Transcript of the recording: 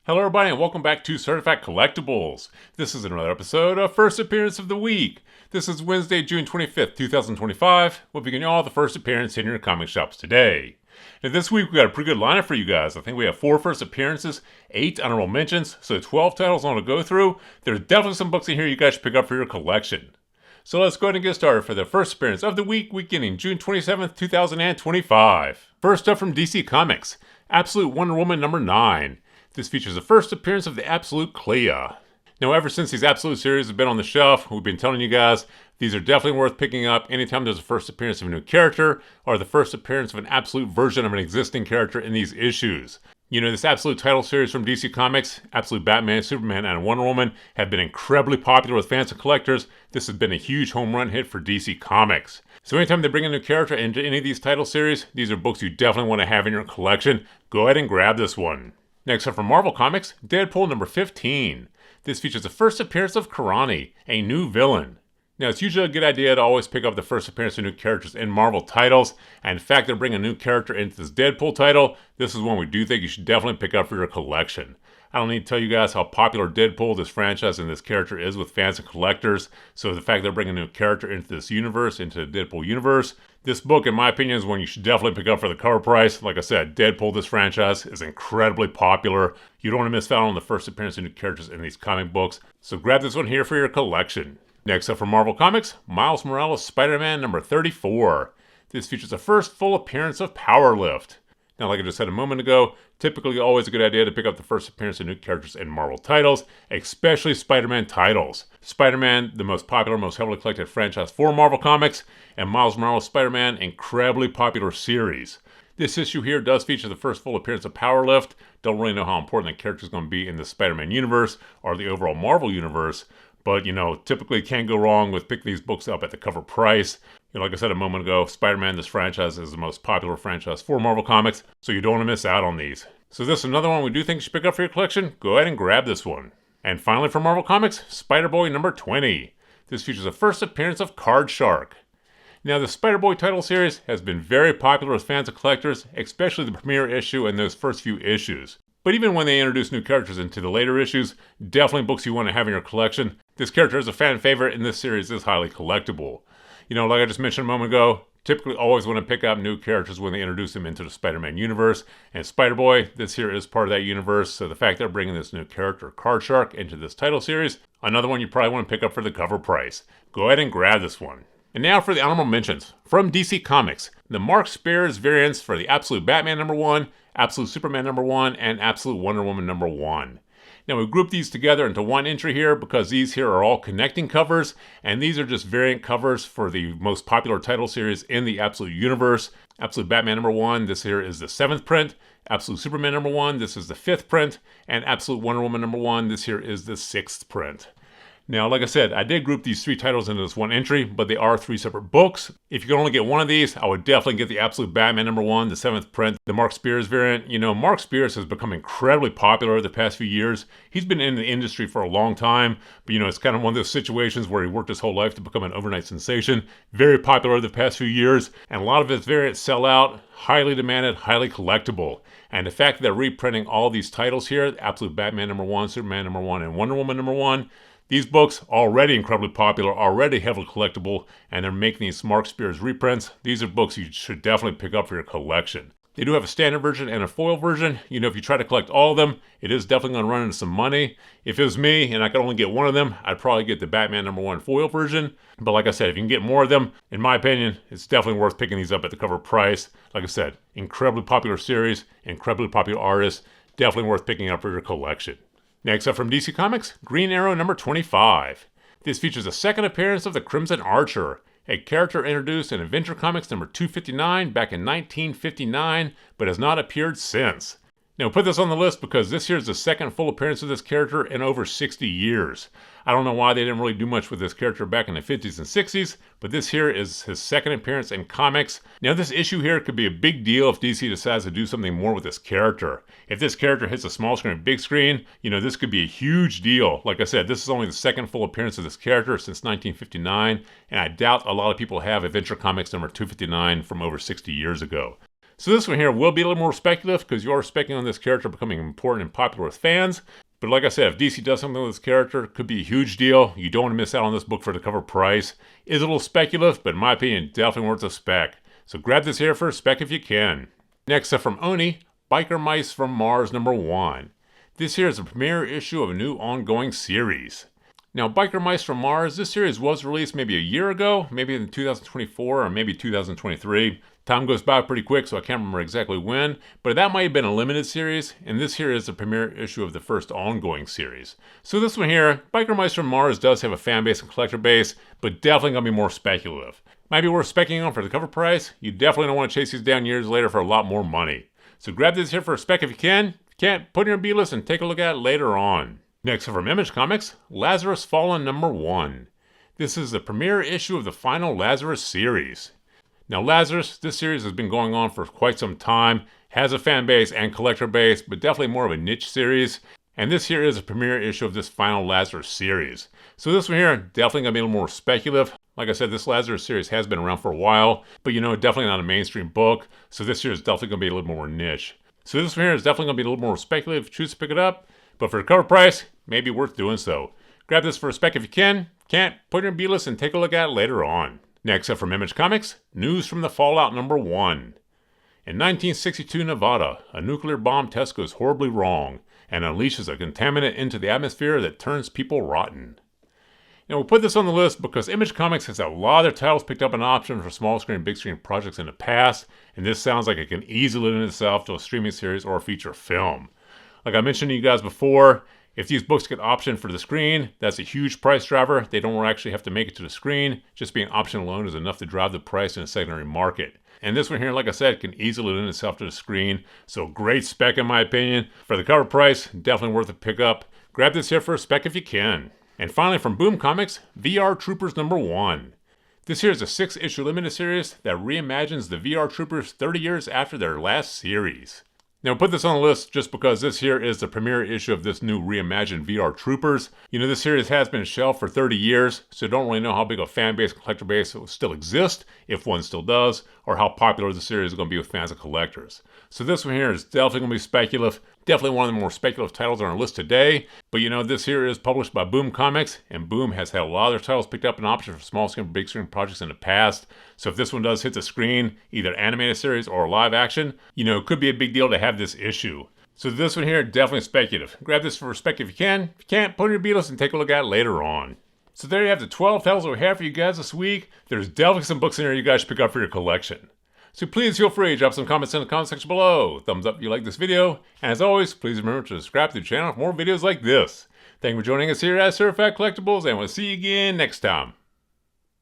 Hello everybody and welcome back to Certified Collectibles. This is another episode of First Appearance of the Week. This is Wednesday, June 25th, 2025. We'll begin all the first appearance in your comic shops today. Now this week we got a pretty good lineup for you guys. I think we have 4 first appearances, 8 honorable mentions, so 12 titles on to go through. There's definitely some books in here you guys should pick up for your collection. So let's go ahead and get started for the first appearance of the week, beginning June 27th, 2025. First up from DC Comics, Absolute Wonder Woman number 9. This features the first appearance of the Absolute Clea. Now, ever since these Absolute series have been on the shelf, we've been telling you guys, these are definitely worth picking up anytime there's a first appearance of a new character, or the first appearance of an Absolute version of an existing character in these issues. You know, this Absolute title series from DC Comics, Absolute Batman, Superman, and Wonder Woman, have been incredibly popular with fans and collectors. This has been a huge home run hit for DC Comics. So anytime they bring a new character into any of these title series, these are books you definitely want to have in your collection. Go ahead and grab this one. Next up from Marvel Comics, Deadpool number 15. This features the first appearance of Karani, a new villain. Now, it's usually a good idea to always pick up the first appearance of new characters in Marvel titles, and in fact, they're bringing a new character into this Deadpool title. This is one we do think you should definitely pick up for your collection. I don't need to tell you guys how popular Deadpool, this franchise, and this character is with fans and collectors, so the fact they're bringing a new character into this universe, into the Deadpool universe, this book, in my opinion, is one you should definitely pick up for the cover price. Like I said, Deadpool, this franchise, is incredibly popular. You don't want to miss out on the first appearance of new characters in these comic books, so grab this one here for your collection. Next up from Marvel Comics, Miles Morales Spider-Man number 34. This features the first full appearance of Powerlift. Now, like I just said a moment ago, typically always a good idea to pick up the first appearance of new characters in Marvel titles, especially Spider-Man titles. Spider-Man, the most popular, most heavily collected franchise for Marvel Comics, and Miles Morales Spider-Man, incredibly popular series. This issue here does feature the first full appearance of Powerlift. Don't really know how important the character is going to be in the Spider-Man universe or the overall Marvel universe, but, you know, typically can't go wrong with picking these books up at the cover price. You know, like I said a moment ago, Spider-Man, this franchise, is the most popular franchise for Marvel Comics, so you don't want to miss out on these. So this is another one we do think you should pick up for your collection. Go ahead and grab this one. And finally from Marvel Comics, Spider-Boy number 20. This features the first appearance of Card Shark. Now, the Spider-Boy title series has been very popular with fans and collectors, especially the premiere issue and those first few issues. But even when they introduce new characters into the later issues, definitely books you want to have in your collection. This character is a fan favorite and this series is highly collectible. You know, like I just mentioned a moment ago, typically always want to pick up new characters when they introduce them into the Spider-Man universe. And Spider-Boy, this here is part of that universe, so the fact they're bringing this new character, Card Shark, into this title series, another one you probably want to pick up for the cover price. Go ahead and grab this one. And now for the honorable mentions. From DC Comics, the Mark Spears variants for the Absolute Batman number 1, Absolute Superman number 1, and Absolute Wonder Woman number 1. Now, we grouped these together into one entry here because these here are all connecting covers, and these are just variant covers for the most popular title series in the Absolute universe. Absolute Batman number 1, this here is the 7th print. Absolute Superman number 1, this is the 5th print. And Absolute Wonder Woman number 1, this here is the 6th print. Now, like I said, I did group these 3 titles into this one entry, but they are 3 separate books. If you can only get one of these, I would definitely get the Absolute Batman number 1, the 7th print, the Mark Spears variant. You know, Mark Spears has become incredibly popular the past few years. He's been in the industry for a long time, but you know, it's kind of one of those situations where he worked his whole life to become an overnight sensation. Very popular the past few years, and a lot of his variants sell out, highly demanded, highly collectible. And the fact that they're reprinting all these titles here, Absolute Batman number 1, Superman number 1, and Wonder Woman number 1, these books, already incredibly popular, already heavily collectible, and they're making these Mark Spears reprints. These are books you should definitely pick up for your collection. They do have a standard version and a foil version. You know, if you try to collect all of them, it is definitely going to run into some money. If it was me and I could only get one of them, I'd probably get the Batman number 1 foil version. But like I said, if you can get more of them, in my opinion, it's definitely worth picking these up at the cover price. Like I said, incredibly popular series, incredibly popular artists, definitely worth picking up for your collection. Next up from DC Comics, Green Arrow number 25. This features a second appearance of the Crimson Archer, a character introduced in Adventure Comics number 259 back in 1959, but has not appeared since. Now, put this on the list because this here is the second full appearance of this character in over 60 years. I don't know why they didn't really do much with this character back in the 50s and 60s, but this here is his second appearance in comics. Now, this issue here could be a big deal if DC decides to do something more with this character. If this character hits a small screen or big screen, you know, this could be a huge deal. Like I said, this is only the second full appearance of this character since 1959, and I doubt a lot of people have Adventure Comics number 259 from over 60 years ago. So this one here will be a little more speculative because you are speculating on this character becoming important and popular with fans. But like I said, if DC does something with this character, it could be a huge deal. You don't want to miss out on this book for the cover price. It is a little speculative, but in my opinion, definitely worth a spec. So grab this here for a spec if you can. Next up from Oni, Biker Mice from Mars #1. This here is the premiere issue of a new ongoing series. Now, Biker Mice from Mars, this series was released maybe a year ago, maybe in 2024 or maybe 2023. Time goes by pretty quick, so I can't remember exactly when, but that might have been a limited series, and this here is the premiere issue of the first ongoing series. So this one here, Biker Mice from Mars does have a fan base and collector base, but definitely gonna be more speculative. Might be worth specking on for the cover price. You definitely don't want to chase these down years later for a lot more money. So grab this here for a spec if you can. If you can't, put it in your B-list and take a look at it later on. Next up from Image Comics, Lazarus Fallen #1. This is the premiere issue of the final Lazarus series. Now Lazarus, this series has been going on for quite some time, has a fan base and collector base, but definitely more of a niche series. And this here is a premiere issue of this final Lazarus series. So this one here, definitely gonna be a little more speculative. Like I said, this Lazarus series has been around for a while, but definitely not a mainstream book. So this here is definitely gonna be a little more niche. So this one here is definitely gonna be a little more speculative if you choose to pick it up. But for the cover price, maybe worth doing so. Grab this for a spec if you can. Can't, put it in your B-list and take a look at it later on. Next up from Image Comics, News from the Fallout #1. In 1962 Nevada, a nuclear bomb test goes horribly wrong and unleashes a contaminant into the atmosphere that turns people rotten. Now we put this on the list because Image Comics has a lot of their titles picked up an option for small screen, big screen projects in the past, and this sounds like it can easily lend itself to a streaming series or a feature film. Like I mentioned to you guys before, if these books get optioned for the screen, that's a huge price driver. They don't actually have to make it to the screen. Just being optioned alone is enough to drive the price in a secondary market. And this one here, like I said, can easily lend itself to the screen. So great spec in my opinion. For the cover price, definitely worth a pickup. Grab this here for a spec if you can. And finally from Boom Comics, VR Troopers #1. This here is a 6-issue limited series that reimagines the VR Troopers 30 years after their last series. Now, put this on the list just because this here is the premiere issue of this new reimagined VR Troopers. This series has been shelved for 30 years, so don't really know how big a fan base and collector base will still exist, if one still does, or how popular the series is going to be with fans and collectors. So this one here is definitely going to be speculative. Definitely one of the more speculative titles on our list today. But this here is published by Boom Comics, and Boom has had a lot of their titles picked up an option for small screen, big screen projects in the past. So if this one does hit the screen, either animated series or live action, it could be a big deal to have this issue. So this one here, definitely speculative. Grab this for respect if you can. If you can't, put it in your B-list and take a look at it later on. So there you have the 12 titles that we have for you guys this week. There's definitely some books in there you guys should pick up for your collection. So please feel free to drop some comments in the comment section below. Thumbs up if you like this video. And as always, please remember to subscribe to the channel for more videos like this. Thank you for joining us here at Certified Collectibles, and we'll see you again next time.